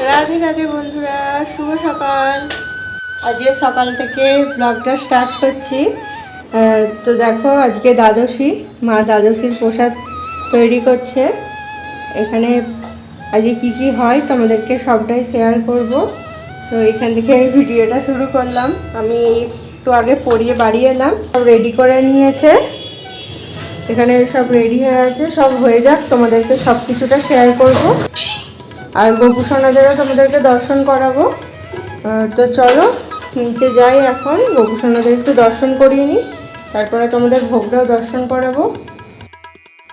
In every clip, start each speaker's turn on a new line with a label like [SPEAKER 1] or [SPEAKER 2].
[SPEAKER 1] রাধে রাধে বন্ধুরা, শুভ সকাল। আজকে সকাল থেকে ব্লগটা স্টার্ট করছি। তো দেখো, আজকে দ্বাদশী, মা দ্বাদশীর প্রসাদ তৈরি করছে। এখানে আজকে কি কি হয় তোমাদেরকে সবটাই শেয়ার করব। তো এখান থেকে ভিডিওটা শুরু করলাম। আমি একটু আগে পরিয়ে বাড়ি এলাম, সব রেডি করে নিয়েছে। এখানে সব রেডি হয়ে আছে, সব হয়ে যাক তোমাদেরকে সব কিছুটা শেয়ার করব। আর গোপুসোনাদেরও তোমাদেরকে দর্শন করাবো। তো চলো নিচে যাই, এখন গোপুসোনাদের একটু দর্শন করিয়ে নিই, তারপরে তোমাদের ভোগটাও দর্শন করাবো।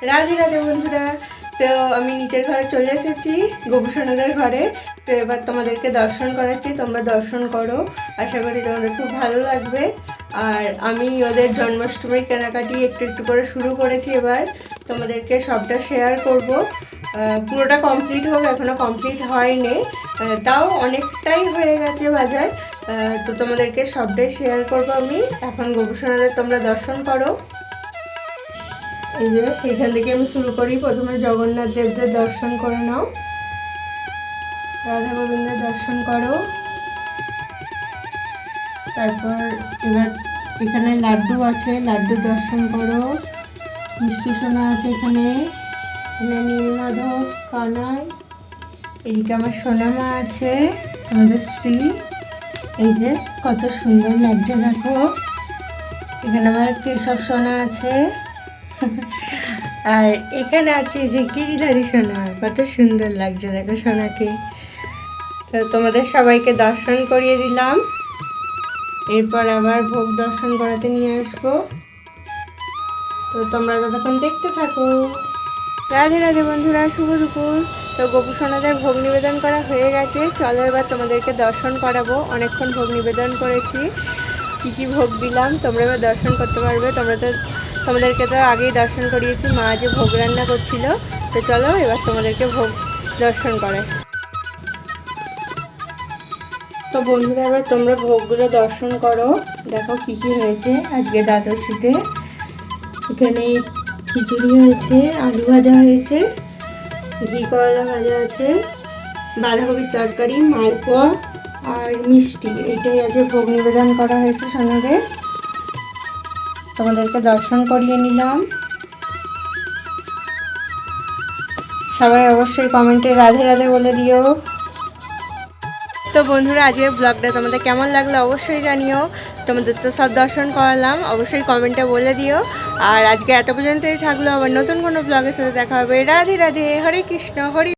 [SPEAKER 1] রাধে রাধে বন্ধুরা, তো আমি নিচের ঘরে চলে এসেছি, গোপুসোনাদের ঘরে। তো এবার তোমাদেরকে দর্শন করাচ্ছি, তোমরা দর্শন করো। আশা করি তোমাদের খুব ভালো লাগবে। আর আমি ওদের জন্মাষ্টমীর কেনাকাটি একটু একটু করে শুরু করেছি, এবার তোমাদেরকে সবটা শেয়ার করব। পুরোটা কমপ্লিট হোক, এখনও কমপ্লিট হয়নি, তাও অনেকটাই হয়ে গেছে বাজার। তো তোমাদেরকে সবটাই শেয়ার করব আমি। এখন গোপুসোনাদের তোমরা দর্শন করো। এই যে এখান থেকে আমি শুরু করি। প্রথমে জগন্নাথ দেবদের দর্শন করে নাও, রাধা গোবিন্দের দর্শন করো। তারপর এবার এখানে লাড্ডু আছে, লাড্ডু দর্শন করো। মিষ্টি সোনা আছে এখানে, নীলমাধব, কানাই। এদিকে আমার সোনামা আছে, আমাদের স্ত্রী। এই যে কত সুন্দর লাগছে দেখো। এখানে আমার কেশব সোনা আছে। আর এখানে আছে যে গিরিধারী সোনা, কত সুন্দর লাগছে দেখো সোনাকে। তো তোমাদের সবাইকে দর্শন করিয়ে দিলাম, এরপর আবার ভোগ দর্শন করাতে নিয়ে আসবো। তো তোমরা ততক্ষণ দেখতে থাকো। রাধে রাধে বন্ধুরা, শুভ দুপুর। তো গোপুসোনাদের ভোগ নিবেদন করা হয়ে গেছে, চলো এবার তোমাদেরকে দর্শন করাবো। অনেকক্ষণ ভোগ নিবেদন করেছি, কি কি ভোগ দিলাম তোমরা এবার দর্শন করতে পারবে। তোমাদেরকে তো আগেই দর্শন করিয়েছি, মা যে ভোগ রান্না করছিল। তো চলো এবার তোমাদেরকে ভোগ দর্শন করাই। তো বন্ধুরা, এবার তোমরা ভোগগুলো দর্শন করো। দেখো কি কি হয়েছে আজকে দ্বাদশীতে। এখানে খিচুড়ি হয়েছে, আলু ভাজা হয়েছে, ঘি করলা ভাজা আছে, বাঁধাকপির তরকারি, মালপোয়া আর মিষ্টি। এটাই আজকে ভোগ নিবেদন করা হয়েছে সোনাদের। তোমাদেরকে দর্শন করিয়ে নিলাম। সবাই অবশ্যই কমেন্টে রাধে রাধে বলে দিও। তো বন্ধুরা, আজকের ব্লগটা তোমাদের কেমন লাগলো অবশ্যই জানিও। তোমাদের তো সব দর্শন করালাম, অবশ্যই কমেন্টে বলে দিও। আর আজকে এত পর্যন্তই থাকলো, আবার নতুন কোনো ব্লগের সাথে দেখা হবে। রাধে রাধে, হরে কৃষ্ণ, হরে।